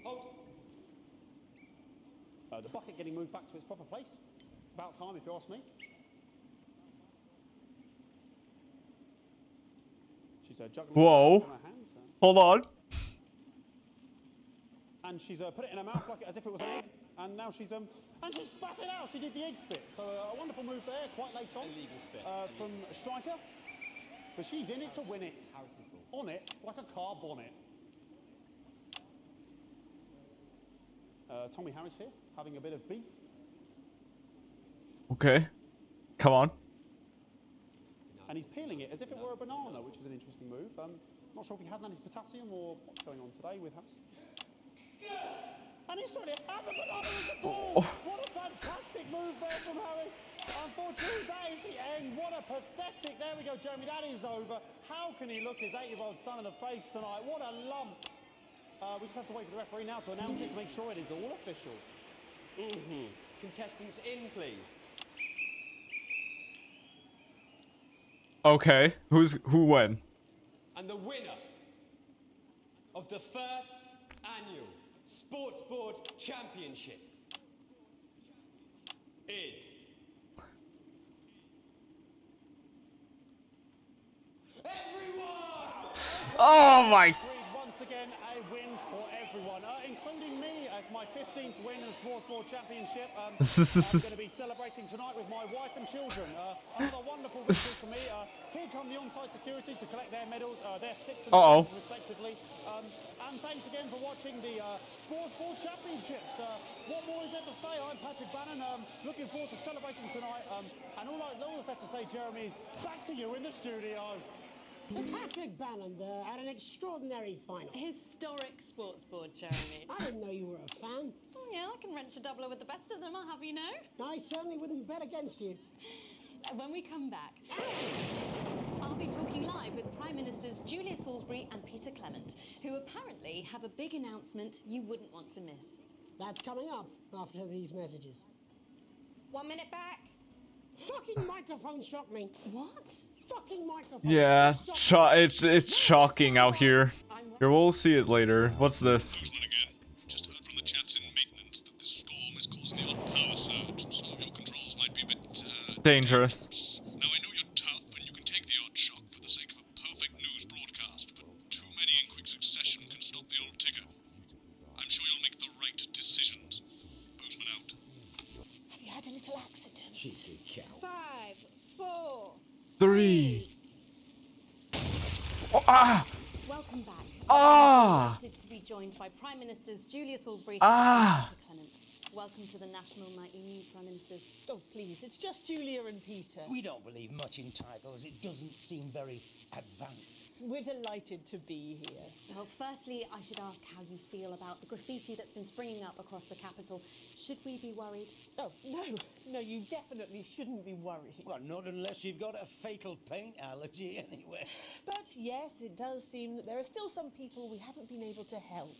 Speaker 12: Hold.
Speaker 11: The bucket getting moved back to its proper place. About time, if you ask me. She's juggling
Speaker 1: Whoa.
Speaker 11: in her hands.
Speaker 1: Hold on.
Speaker 11: And she's put it in her mouth like as if it was an egg. And now she's and she spat it out. She did the egg spit. So a wonderful move there, quite late on.
Speaker 12: Illegal spit.
Speaker 11: From Striker. But she's in it to win it.
Speaker 12: Harris's ball.
Speaker 11: On it like a car bonnet. Tommy Harris here, having a bit of beef.
Speaker 1: Okay. Come on.
Speaker 11: And he's peeling it as if it were a banana, which is an interesting move. Not sure if he hasn't had his potassium or what's going on today with Harris. And he's throwing it, and the banana is the ball! What a fantastic move there from Harris. Unfortunately, that is the end. What a pathetic, there we go, Jeremy, that is over. How can he look his 8-year-old son in the face tonight? What a lump. We just have to wait for the referee now to announce it to make sure it is all official.
Speaker 12: Contestants in, please.
Speaker 1: Okay. Who won?
Speaker 12: And the winner of the first annual Sports Board Championship is... everyone!
Speaker 1: Oh my...
Speaker 11: Once again, a win for everyone, including me as my 15th win in the Sports Board Championship. I'm going to be celebrating tonight with my wife and children. Another wonderful victory for me. Here come the on-site security to collect their medals, their 6th and 7th respectively. And thanks again for watching the Sports Board Championships. What more is there to say? I'm Patrick Bannon. Looking forward to celebrating tonight. And all that's left to say, Jeremy, is back to you in the studio.
Speaker 4: Patrick Bannon there had an extraordinary final.
Speaker 3: Historic sports board, Jeremy.
Speaker 4: I didn't know you were a fan.
Speaker 3: Yeah, I can wrench a doubler with the best of them, I'll have you know.
Speaker 4: I certainly wouldn't bet against you.
Speaker 3: When we come back, I'll be talking live with Prime Ministers Julia Salisbury and Peter Clement, who apparently have a big announcement you wouldn't want to miss.
Speaker 4: That's coming up after these messages.
Speaker 9: 1 minute back.
Speaker 4: Fucking microphone shocked me.
Speaker 3: What?
Speaker 4: Fucking microphone.
Speaker 1: Yeah, it's shocking out here. Here, we'll see it later. What's this?
Speaker 2: Bozeman again. Just heard from the chaps in maintenance that this storm is causing the odd power surge. Some of your controls might be a bit
Speaker 1: Dangerous.
Speaker 2: Now I know you're tough and you can take the odd shock for the sake of a perfect news broadcast, but too many in quick succession can stop the old tigger. I'm sure you'll make the right decisions. Bozeman out.
Speaker 6: Have you had a little accident?
Speaker 5: Cheeky cow.
Speaker 9: 5, 4.
Speaker 1: 3. Oh,
Speaker 3: Welcome back.
Speaker 1: Ah!
Speaker 3: Delighted to be joined by Prime Ministers Julia Salisbury
Speaker 1: Ah!
Speaker 3: and Peter Clement. Welcome to the National Nightly News, Prime Ministers.
Speaker 6: Oh, please, it's just Julia and Peter.
Speaker 5: We don't believe much in titles. It doesn't seem very advanced.
Speaker 6: We're delighted to be here.
Speaker 3: Well, firstly, I should ask how you feel about the graffiti that's been springing up across the capital. Should we be worried?
Speaker 6: Oh, no, you definitely shouldn't be worried.
Speaker 5: Well, not unless you've got a fatal paint allergy anyway.
Speaker 6: But yes, it does seem that there are still some people we haven't been able to help.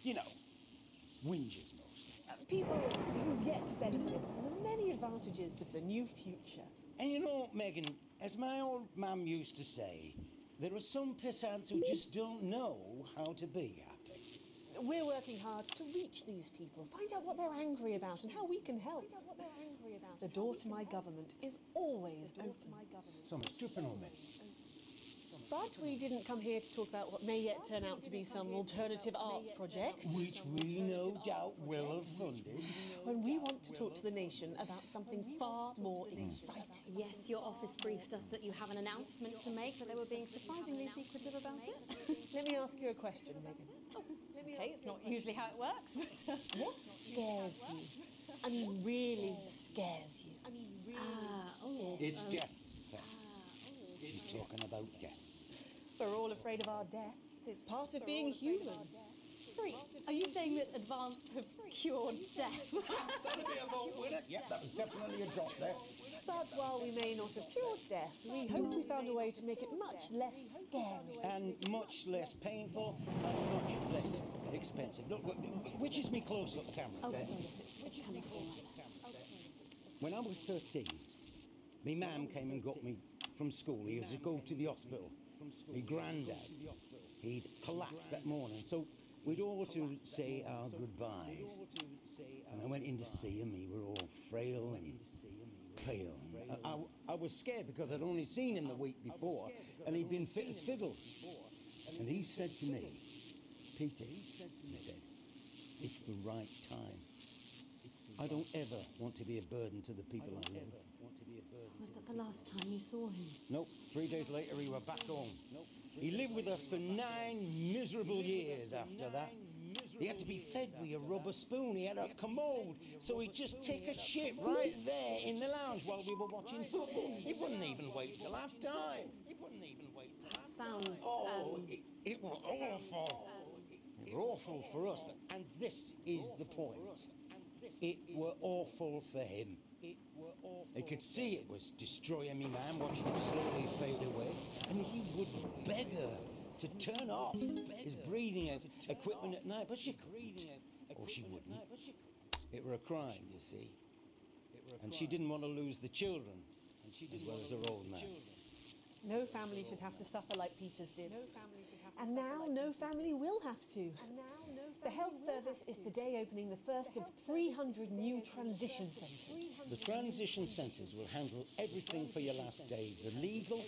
Speaker 5: You know, whingers mostly.
Speaker 6: People who've yet to benefit from the many advantages of the new future.
Speaker 5: And you know, Megan, as my old mum used to say, there are some pissants who just don't know how to be happy.
Speaker 6: We're working hard to reach these people, find out what they're angry about and how we can help. The door to my government is always open.
Speaker 5: So much dripping on me.
Speaker 6: But we didn't come here to talk about what may yet turn out to be some alternative arts project.
Speaker 5: Which we no doubt will have funded.
Speaker 6: When we want to talk to the nation about something far more exciting.
Speaker 3: Yes, your office briefed us that you have an announcement to make, but they were being surprisingly secretive about it.
Speaker 6: Let me ask you a question, Megan.
Speaker 3: Okay, it's not usually how it works, but...
Speaker 6: What scares you? I mean, really scares you?
Speaker 5: It's death. He's talking about death.
Speaker 6: We're all afraid of our deaths. It's part of being human.
Speaker 3: Sorry, are you saying that Advance have cured death?
Speaker 5: That'll be a vote winner. Yep, that was definitely a drop there.
Speaker 6: But while we may not have cured death, we hope we found a way to make it much less scary.
Speaker 5: And much less painful and much less expensive. Look, which is me close-up camera?
Speaker 3: Oh,
Speaker 5: there?
Speaker 3: sorry, it's coming forward.
Speaker 5: When I was 13, my mum came and got me from school. He had to go to the hospital. My granddad, he'd collapsed that morning, so we'd all to say our goodbyes. And I went in to see him. We were all frail and pale. I was scared because I'd only seen him the week before, and he'd been fit as fiddle. And he said to me, Peter, he said, it's the right time. I don't ever want to be a burden to the people I love.
Speaker 3: Was that the last time you saw him?
Speaker 5: Nope. 3 days later, we were back home. He lived with us for 9 miserable years after that. He had to be fed with a rubber spoon. He had a commode, so he'd just take a shit right there in the lounge while we were watching football. He wouldn't even wait till half time.
Speaker 3: Sounds...
Speaker 5: It was awful. It were awful for us, and this is the point. It were awful for him. He could see it was destroying me, man, watching him slowly fade away, and he would beg her to turn off his breathing equipment at night, but she couldn't. Or she wouldn't. It were a crime, you see. And she didn't want to lose the children, as well as her old man.
Speaker 6: No family should have to suffer like Peter's did. And now no family will have to. The health service is today opening the first of 300 new transition centres.
Speaker 5: The transition centres will handle everything for your last days. The legal,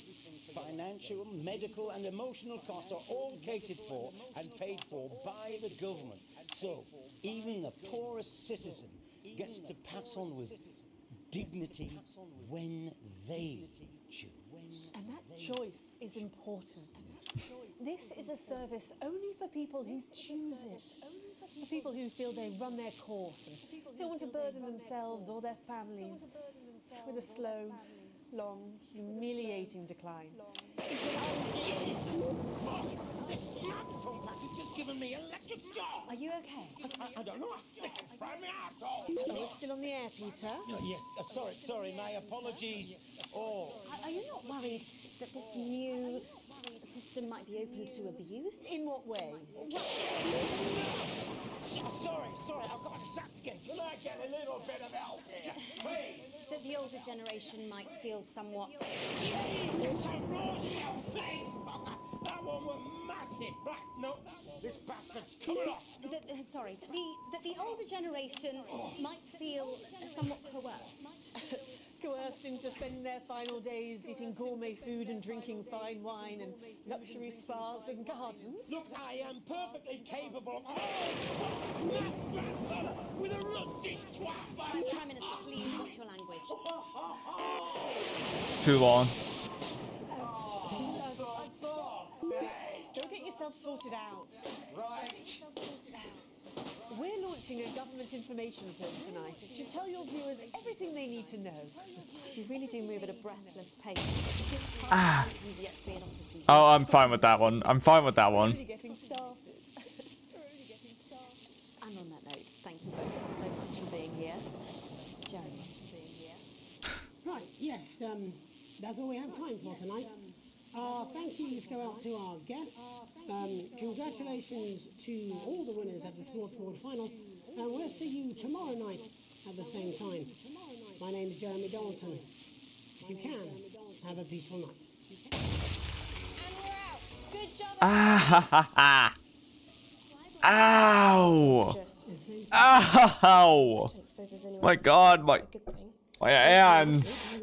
Speaker 5: financial, medical and emotional costs are all catered for and paid for by the government. So even the poorest citizen gets to pass on with dignity when they choose.
Speaker 6: And that choice is important. This is a service only for people who choose it. For people who feel they've run their course and don't want to burden themselves or their families with a slow, long, humiliating decline.
Speaker 5: He's just given me electric shock.
Speaker 3: Are you okay?
Speaker 5: I don't know. I think I fried my asshole.
Speaker 6: Oh, we're still on the air, Peter.
Speaker 5: Yes, sorry, my apologies. Oh.
Speaker 3: Are you not worried that this new system might be open to abuse?
Speaker 6: In what way?
Speaker 5: Sorry, I've got sacked again. Can I get a little bit of help here? Please.
Speaker 3: That the older generation might feel somewhat...
Speaker 5: Jesus, a raw shell face, fucker. That one was massive. Right, no, this bastard's coming off.
Speaker 3: That the older generation might feel somewhat coerced.
Speaker 6: Coerced into spending their final days eating gourmet food and drinking fine wine and luxury spas and gardens.
Speaker 5: Look, I am perfectly capable of... with a rusty twat.
Speaker 3: Prime Minister, please watch your language.
Speaker 1: Too long.
Speaker 6: Don't get yourself sorted out.
Speaker 5: Right.
Speaker 6: We're launching a government information film tonight. It should tell your viewers everything they need to know.
Speaker 3: You really do move at a breathless pace. You've yet to be an officer.
Speaker 1: Oh, I'm fine with that one.
Speaker 6: We're already getting started.
Speaker 3: And on that note, thank you both so much for being here. Jeremy.
Speaker 4: Right, yes, that's all we have time for tonight. Thank yous go out to our guests. Congratulations to all the winners at the Sports Board final. And we'll see you tomorrow night at the same time. My name is Jeremy Donaldson. If you can, have a peaceful night.
Speaker 8: And we're out. Good job.
Speaker 1: Ah! Ow! Ow! My God, my My hands.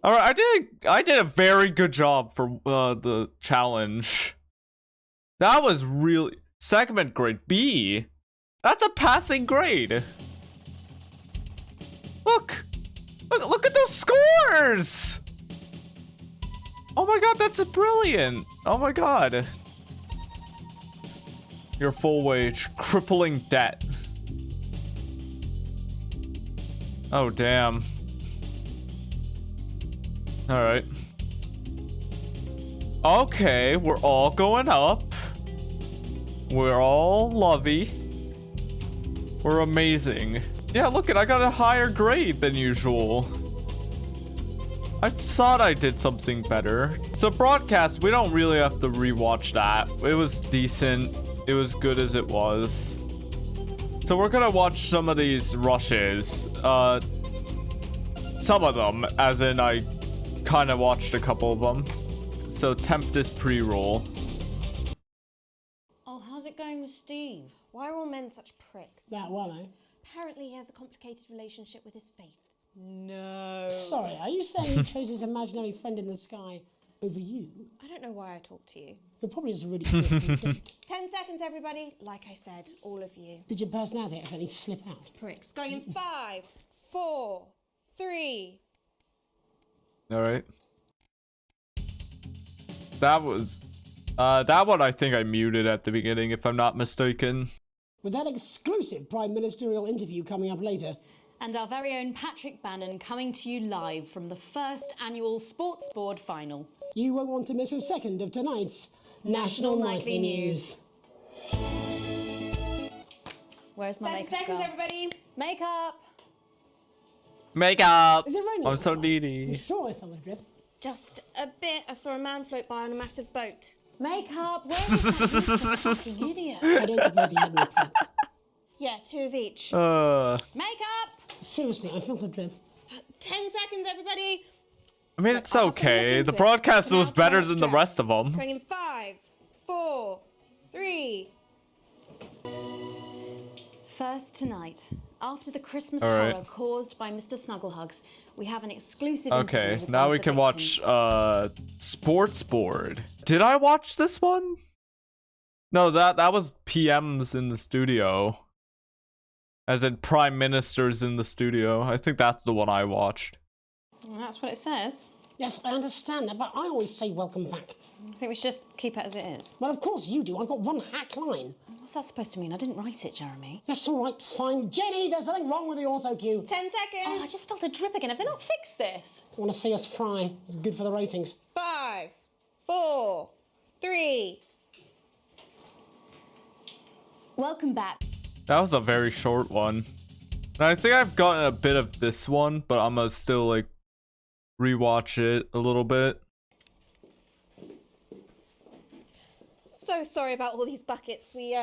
Speaker 1: All right, I did a very good job for the challenge. That was really segment grade B. That's a passing grade. Look at those scores. Oh my god, that's brilliant. Oh my god. Your full wage, crippling debt. Oh damn. All right. Okay, we're all going up. We're all lovey. We're amazing. Yeah, look it, I got a higher grade than usual. I thought I did something better. So broadcast, we don't really have to rewatch that. It was decent. It was good as it was. So we're gonna watch some of these rushes. Some of them, as in I kind of watched a couple of them. So Tempest pre-roll.
Speaker 3: Oh, how's it going with Steve?
Speaker 13: Why are all men such pricks?
Speaker 4: That one, eh?
Speaker 13: Apparently he has a complicated relationship with his faith.
Speaker 3: No.
Speaker 4: Sorry, are you saying he chose his imaginary friend in the sky over you?
Speaker 13: I don't know why I talk to you.
Speaker 4: You're probably just really
Speaker 13: 10 seconds, everybody. Like I said, all of you.
Speaker 4: Did your personality accidentally slip out?
Speaker 13: Pricks. Going in 5, 4, 3.
Speaker 1: All right. That was that one I think I muted at the beginning, if I'm not mistaken.
Speaker 4: With that exclusive prime ministerial interview coming up later.
Speaker 3: And our very own Patrick Bannon coming to you live from the first annual Sports Board final.
Speaker 4: You won't want to miss a second of tonight's National Nightly News.
Speaker 3: Where's my
Speaker 13: 30
Speaker 3: makeup
Speaker 13: seconds,
Speaker 3: girl?
Speaker 13: everybody.
Speaker 3: Makeup!
Speaker 1: Makeup!
Speaker 4: Is it raining
Speaker 1: I'm so
Speaker 4: outside?
Speaker 1: needy.
Speaker 4: I'm sure I felt a drip.
Speaker 13: Just a bit. I saw a man float by on a massive boat.
Speaker 3: Makeup! Where is that? Fucking idiot.
Speaker 4: I don't suppose he had any pets.
Speaker 13: Yeah, 2 of each.
Speaker 3: Makeup!
Speaker 4: Seriously, I felt a drip.
Speaker 13: 10 seconds, everybody.
Speaker 1: I mean, it's
Speaker 13: I'll also look
Speaker 1: okay.
Speaker 13: into
Speaker 1: The
Speaker 13: it.
Speaker 1: broadcast
Speaker 13: For now,
Speaker 1: was better
Speaker 13: try not
Speaker 1: than
Speaker 13: to
Speaker 1: the
Speaker 13: drown.
Speaker 1: rest of them.
Speaker 13: Going in 5, 4, 3.
Speaker 3: First tonight, after the Christmas
Speaker 1: All right.
Speaker 3: horror caused by Mr. Snugglehugs, we have an exclusive
Speaker 1: Okay,
Speaker 3: interview with
Speaker 1: now
Speaker 3: one
Speaker 1: we
Speaker 3: of the
Speaker 1: can
Speaker 3: victims.
Speaker 1: watch Sports Board. Did I watch this one? No, that was PMs in the studio. As in Prime Ministers in the studio. I think that's the one I watched.
Speaker 3: Well, that's what it says.
Speaker 4: Yes, I understand that, but I always say welcome back.
Speaker 3: I think we should just keep it as it is.
Speaker 4: Well, of course you do. I've got one hack line.
Speaker 3: What's that supposed to mean? I didn't write it, Jeremy.
Speaker 4: That's all right, fine. Jenny, there's something wrong with the auto cue.
Speaker 13: 10 seconds.
Speaker 3: Oh, I just felt a drip again. Have they not fixed this?
Speaker 4: I want to see us fry. It's good for the ratings.
Speaker 13: 5, 4, 3.
Speaker 3: Welcome back.
Speaker 1: That was a very short one. And I think I've gotten a bit of this one, but I'm gonna still like rewatch it a little bit.
Speaker 13: So sorry about all these buckets. We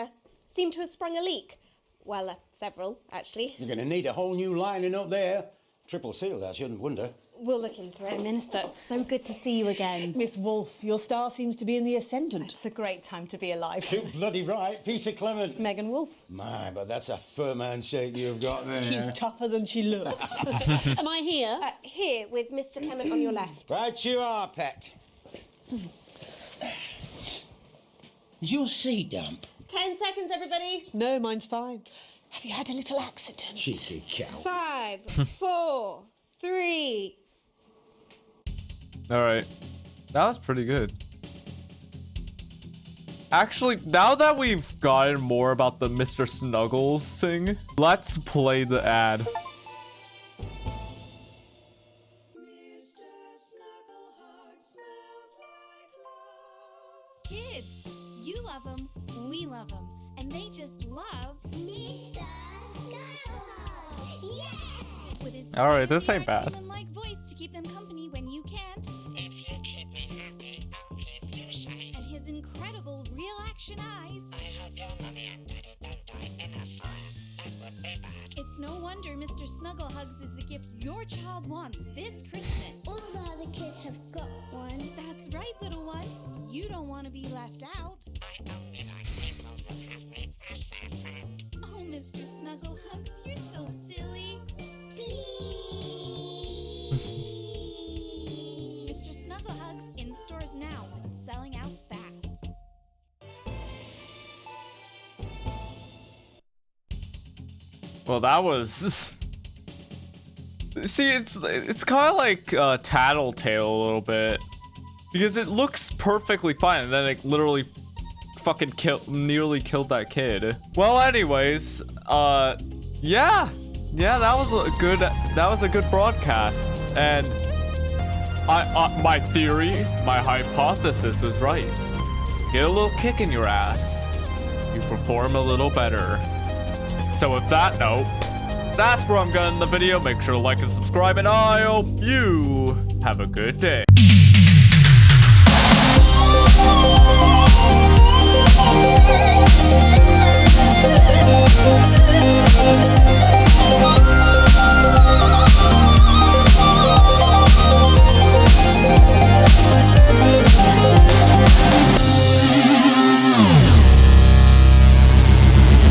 Speaker 13: seem to have sprung a leak. Well, several, actually.
Speaker 5: You're going to need a whole new lining up there. Triple sealed, I shouldn't wonder.
Speaker 13: We'll look into it.
Speaker 3: Minister, it's so good to see you again.
Speaker 6: Miss Wolfe, your star seems to be in the ascendant.
Speaker 3: It's a great time to be alive.
Speaker 5: Too bloody right, Peter Clement.
Speaker 3: Megan Wolfe.
Speaker 5: My, but that's a firm handshake you've got there.
Speaker 6: She's tougher than she looks. Am I here?
Speaker 13: Here, with Mr. Clement on your left.
Speaker 5: Right you are, pet. Is your seat damp?
Speaker 13: 10 seconds, everybody.
Speaker 6: No, mine's fine. Have you had a little accident?
Speaker 5: Cheeky cow.
Speaker 13: 5, 4, 3.
Speaker 1: Alright. That was pretty good. Actually, now that we've gotten more about the Mr. Snuggles thing, let's play the ad.
Speaker 14: Kids, you love them, we love them, and they just love Mr. Snugglehugs. Yeah! With his
Speaker 1: Alright, this ain't bad.
Speaker 14: human-like voice to keep them company when you can't. If you keep me happy, I'll keep you safe. And his incredible real-action eyes. I hope your mommy and daddy don't die in a fire. That would be bad. It's no wonder Mr. Snugglehugs is the gift your child wants this Christmas.
Speaker 8: All the other kids have got one.
Speaker 14: That's right, little one. You don't want to be left out. I only like people who have me as their friend. Oh, Mr. Snugglehugs, you're so silly. Please.
Speaker 1: Well, that was... See, it's kind of like Tattletale a little bit. Because it looks perfectly fine, and then it literally fucking nearly killed that kid. Well, anyways, yeah, that was a good broadcast, and my theory, my hypothesis was right. Get a little kick in your ass, you perform a little better. So with that note, that's where I'm gonna end the video. Make sure to like and subscribe, and I hope you have a good day.